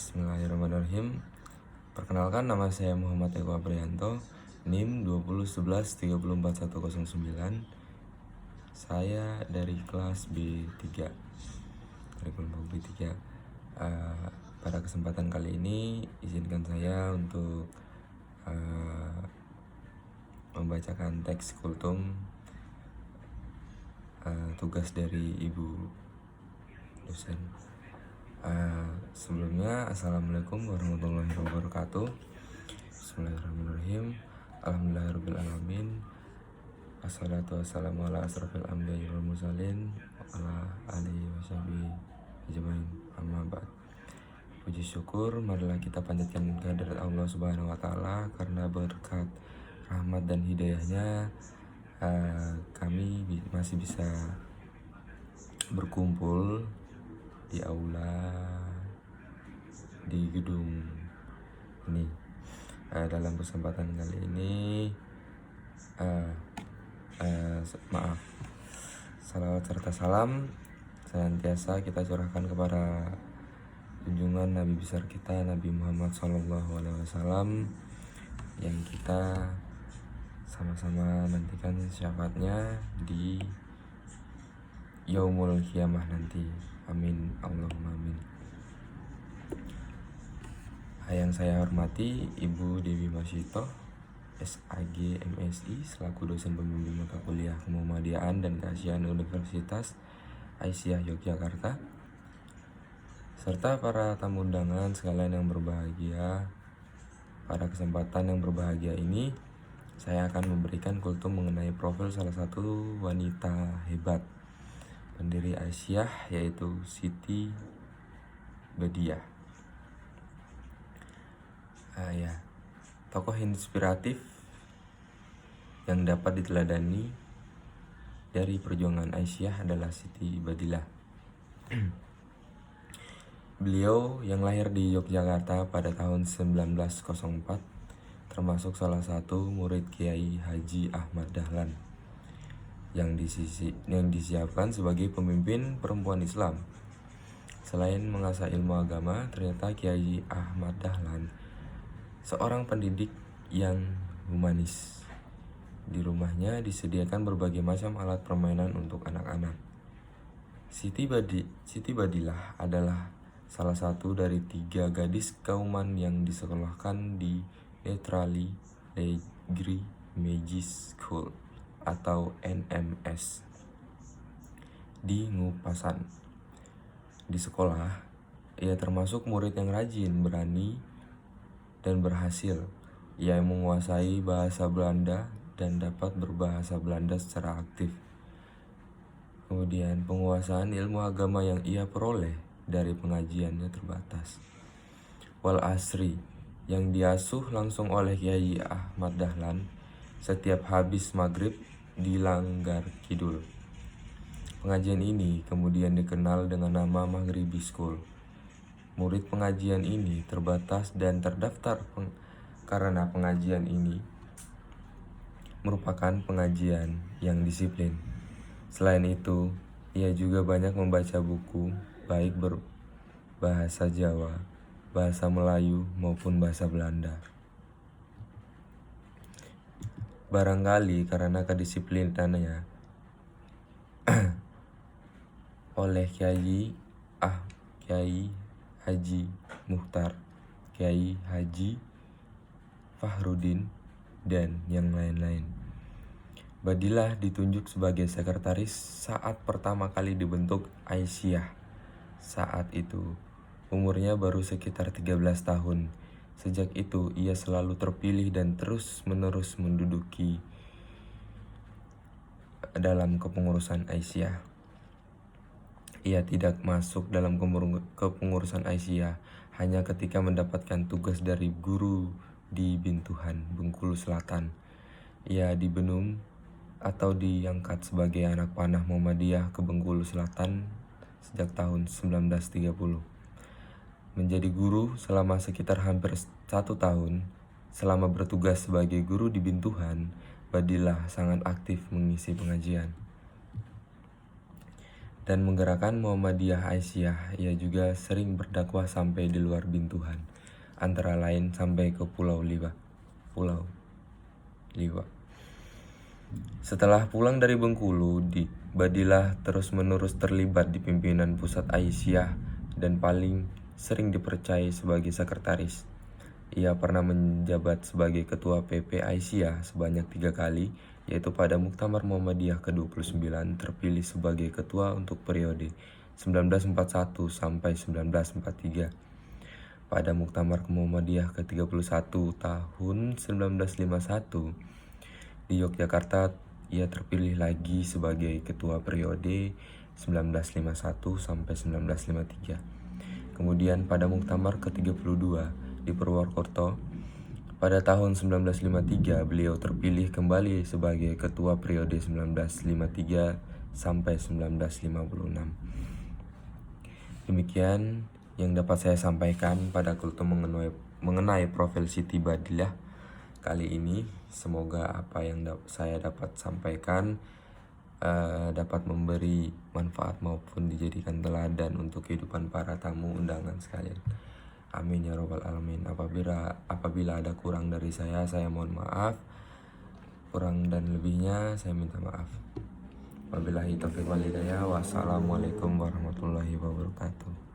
Bismillahirrahmanirrahim. Perkenalkan, nama saya Muhammad Eko Aprianto, NIM 20111341109. Saya dari kelas B3, dari kelompok B3. Pada kesempatan kali ini izinkan saya untuk membacakan teks kultum tugas dari Ibu dosen. Sebelumnya, Assalamualaikum warahmatullahi wabarakatuh. Bismillahirrahmanirrahim. Alhamdulillahirrahmanirrahim. Assalatu wassalamu ala asrafil anbiya'i wal mursalin wa ala alihi wa sahbihi ajmain, amma ba'd. Puji syukur marilah kita panjatkan kehadirat Allah Subhanahu wa taala, karena berkat rahmat dan hidayahnya kami masih bisa berkumpul di aula, di gedung ini. Dalam kesempatan kali ini salawat serta salam senantiasa kita curahkan kepada junjungan Nabi besar kita, Nabi Muhammad SAW, yang kita sama-sama nantikan syafaatnya di Yaumul Qiyamah nanti. Amin, Allahumma amin. Yang saya hormati Ibu Dewi Marsito, SAG MSI, selaku dosen pembimbing mata kuliah Kemuhammadiyaan dan Keasiaan Universitas Aisyah Yogyakarta, serta para tamu undangan sekalian yang berbahagia. Pada kesempatan yang berbahagia ini, saya akan memberikan kultum mengenai profil salah satu wanita hebat pendiri Aisyah, yaitu Siti Badiah. Tokoh inspiratif yang dapat diteladani dari perjuangan Aisyah adalah Siti Badilah. Beliau yang lahir di Yogyakarta pada tahun 1904 termasuk salah satu murid Kiai Haji Ahmad Dahlan yang disiapkan sebagai pemimpin perempuan Islam. Selain mengasah ilmu agama, ternyata Kiai Ahmad Dahlan seorang pendidik yang humanis. Di rumahnya disediakan berbagai macam alat permainan untuk anak-anak. Siti Badilah adalah salah satu dari 3 gadis kauman yang disekolahkan di Neutrali Degree Magic School atau NMS di Ngupasan. Di sekolah, ia termasuk murid yang rajin, berani, dan berhasil. Ia menguasai bahasa Belanda dan dapat berbahasa Belanda secara aktif. Kemudian, penguasaan ilmu agama yang ia peroleh dari pengajiannya terbatas. Wal asri yang diasuh langsung oleh Kiai Ahmad Dahlan setiap habis maghrib di Langgar Kidul. Pengajian ini kemudian dikenal dengan nama Maghribi School. Murid pengajian ini terbatas dan terdaftar karena pengajian ini merupakan pengajian yang disiplin. Selain itu, ia juga banyak membaca buku, baik berbahasa Jawa, bahasa Melayu, maupun bahasa Belanda. Barangkali karena kedisiplinannya oleh Kiai Haji Muhtar, Kiai Haji Fahrudin, dan yang lain-lain, Badilah ditunjuk sebagai sekretaris saat pertama kali dibentuk Aisyah. Saat itu umurnya baru sekitar 13 tahun. Sejak itu ia selalu terpilih dan terus-menerus menduduki dalam kepengurusan Aisyah. Ia tidak masuk dalam kepengurusan Aisyah hanya ketika mendapatkan tugas dari guru di Bintuhan, Bengkulu Selatan. Ia dibenum atau diangkat sebagai anak panah Muhammadiyah ke Bengkulu Selatan sejak tahun 1930. Menjadi guru selama sekitar hampir 1 tahun. Selama bertugas sebagai guru di Bintuhan, Badilah sangat aktif mengisi pengajian. dan menggerakkan Muhammadiyah Aisyah. Ia juga sering berdakwah sampai di luar Bintuhan, antara lain sampai ke Pulau Liwa. Setelah pulang dari Bengkulu, Badilah terus-menerus terlibat di pimpinan pusat Aisyah dan paling sering dipercayai sebagai sekretaris. Ia pernah menjabat sebagai ketua PP Aisyah sebanyak 3 kali, yaitu pada Muktamar Muhammadiyah ke-29 terpilih sebagai ketua untuk periode 1941 sampai 1943. Pada Muktamar Muhammadiyah ke-31 tahun 1951 di Yogyakarta, ia terpilih lagi sebagai ketua periode 1951 sampai 1953. Kemudian pada Muktamar ke-32 di Purwokerto, pada tahun 1953 beliau terpilih kembali sebagai ketua periode 1953 sampai 1956. Demikian yang dapat saya sampaikan pada kultum mengenai profil Siti Badilah kali ini. Semoga apa yang saya dapat sampaikan dapat memberi manfaat maupun dijadikan teladan untuk kehidupan para tamu undangan sekalian. Amin ya robbal alamin. Apabila ada kurang dari saya mohon maaf. Kurang dan lebihnya saya minta maaf. Wabillahi taufiq wal hidayah. Wassalamualaikum warahmatullahi wabarakatuh.